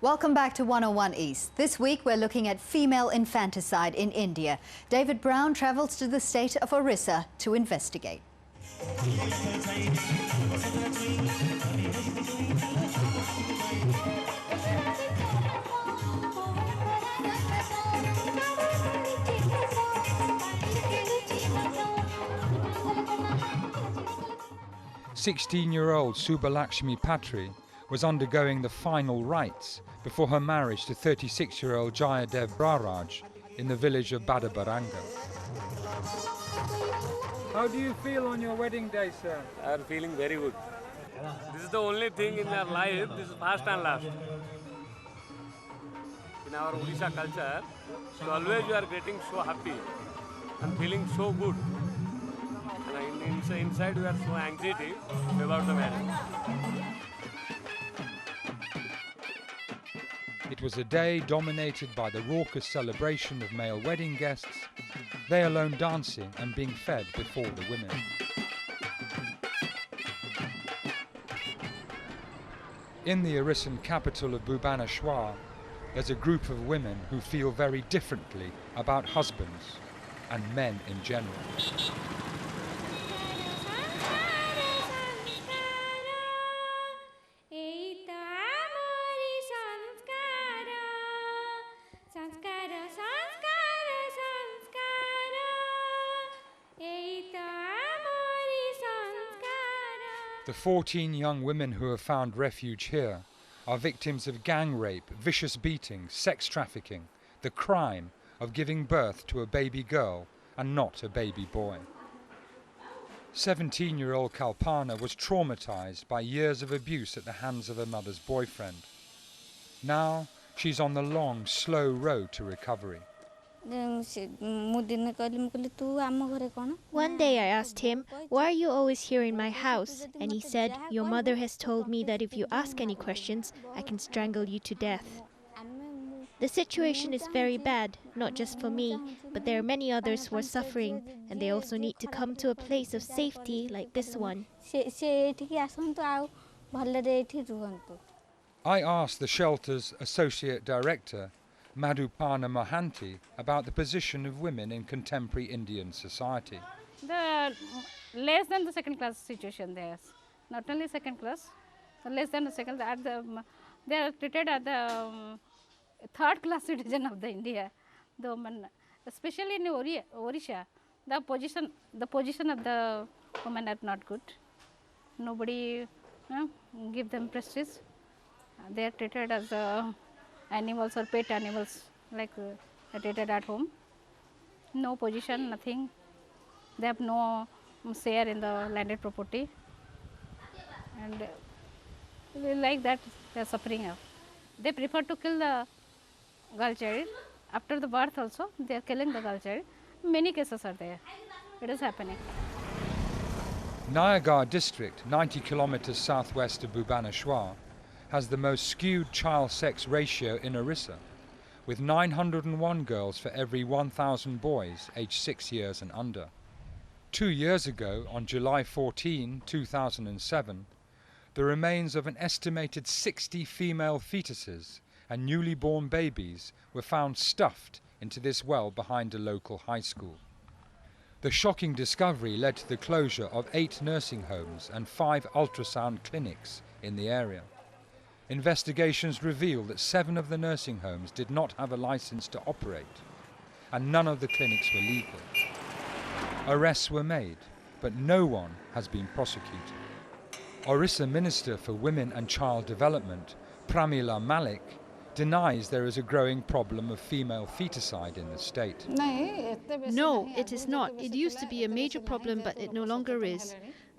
Welcome back to 101 East. This week we're looking at female infanticide in India. David Brown travels to the state of Orissa to investigate. "16-year-old Subbalakshmi Patri was undergoing the final rites before her marriage to 36-year-old Jayadev Braraj in the village of Badabharanga. How do you feel on your wedding day, sir? I am feeling very good. This is the only thing in our life, this is first and last. In our Orissa culture, so always you are getting so happy and feeling so good. And inside we are so anxiety about the marriage. It was a day dominated by the raucous celebration of male wedding guests, they alone dancing and being fed before the women. In the Orissan capital of Bhubaneswar, there's a group of women who feel very differently about husbands and men in general. The 14 young women who have found refuge here are victims of gang rape, vicious beating, sex trafficking, the crime of giving birth to a baby girl and not a baby boy. 17-year-old Kalpana was traumatized by years of abuse at the hands of her mother's boyfriend. Now she's on the long, slow road to recovery. One day I asked him, "Why are you always here in my house?" And he said, "Your mother has told me that if you ask any questions, I can strangle you to death." The situation is very bad, not just for me, but there are many others who are suffering, and they also need to come to a place of safety like this one. I asked the shelter's associate director, MADHUPARNA MOHANTY, about the position of women in contemporary Indian society. The less than the second class situation there. Not only second class, less than the second, they are treated as the third class citizen of the India. The women, especially in Orissa, the position of the women are not good. Nobody give them prestige. They are treated as animals or pet animals, like treated at home. No position, nothing. They have no share in the landed property, and like that they are suffering. They prefer to kill the girl child. After the birth also, they are killing the girl child. Many cases are there. It is happening. Nayagarh district, 90 kilometers southwest of Bhubaneswar, has the most skewed child sex ratio in Orissa, with 901 girls for every 1,000 boys aged 6 years and under. 2 years ago, on July 14, 2007, the remains of an estimated 60 female fetuses and newly born babies were found stuffed into this well behind a local high school. The shocking discovery led to the closure of 8 nursing homes and 5 ultrasound clinics in the area. Investigations revealed that 7 of the nursing homes did not have a license to operate, and none of the clinics were legal. Arrests were made, but no one has been prosecuted. Orissa Minister for Women and Child Development, PRAMILA MALLICK, denies there is a growing problem of female feticide in the state. No, it is not. It used to be a major problem, but it no longer is.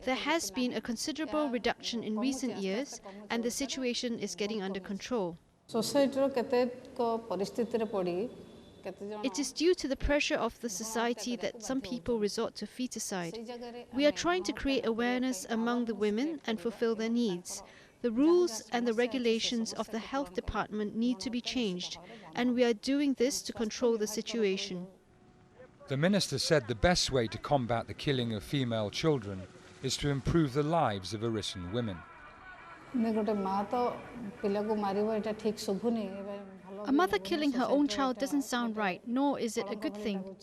There has been a considerable reduction in recent years, and the situation is getting under control. It is due to the pressure of the society that some people resort to feticide. We are trying to create awareness among the women and fulfill their needs. The rules and the regulations of the health department need to be changed, and we are doing this to control the situation. The minister said the best way to combat the killing of female children is to improve the lives of Orissan women. A mother killing her own child doesn't sound right, nor is it a good thing.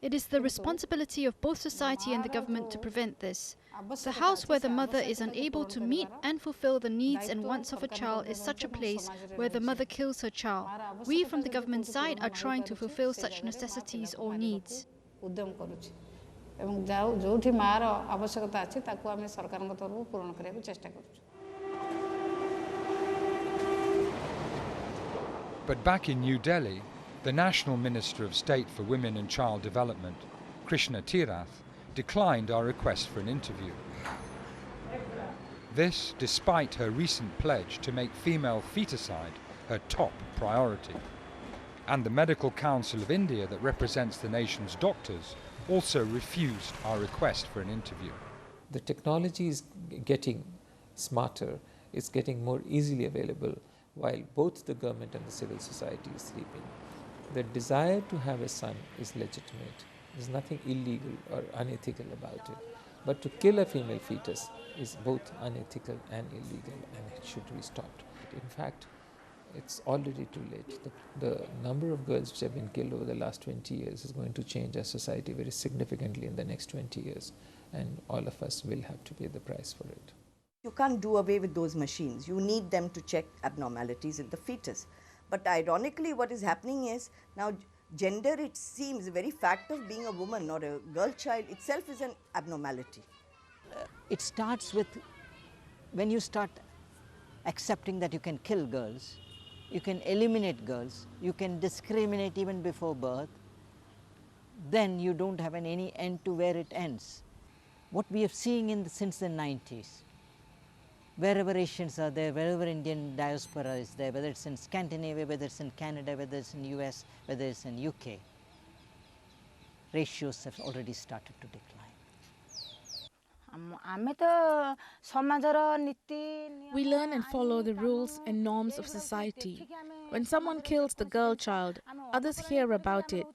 It is the responsibility of both society and the government to prevent this. The house where the mother is unable to meet and fulfill the needs and wants of a child is such a place where the mother kills her child. We from the government side are trying to fulfill such necessities or needs. But back in New Delhi, the National Minister of State for Women and Child Development, Krishna Tirath, declined our request for an interview. This despite her recent pledge to make female feticide her top priority. And the Medical Council of India that represents the nation's doctors also refused our request for an interview. The technology is getting smarter, it's getting more easily available, while both the government and the civil society is sleeping. The desire to have a son is legitimate. There's nothing illegal or unethical about it. But to kill a female fetus is both unethical and illegal, and it should be stopped. In fact, it's already too late. The number of girls which have been killed over the last 20 years is going to change our society very significantly in the next 20 years, and all of us will have to pay the price for it. You can't do away with those machines. You need them to check abnormalities in the fetus. But ironically, what is happening is now gender, it seems, the very fact of being a woman or a girl child itself is an abnormality. It starts with when you start accepting that you can kill girls, you can eliminate girls, you can discriminate even before birth, then you don't have any end to where it ends. What we have seen since the 90s, wherever Asians are there, wherever Indian diaspora is there, whether it's in Scandinavia, whether it's in Canada, whether it's in US, whether it's in UK, ratios have already started to decline. We learn and follow the rules and norms of society. When someone kills the girl child, others hear about it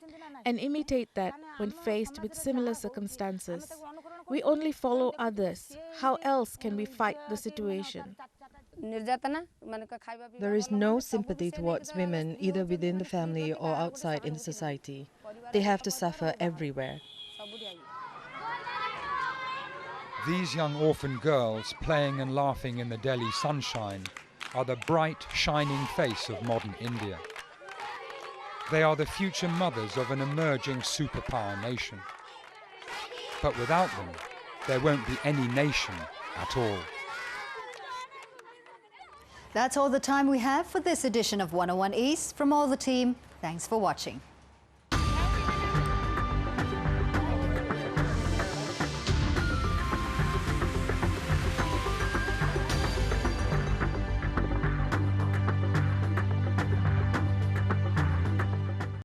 and imitate that when faced with similar circumstances. We only follow others. How else can we fight the situation? There is no sympathy towards women, either within the family or outside in the society. They have to suffer everywhere. These young orphan girls playing and laughing in the Delhi sunshine are the bright, shining face of modern India. They are the future mothers of an emerging superpower nation. But without them, there won't be any nation at all. That's all the time we have for this edition of 101 East. From all the team, thanks for watching.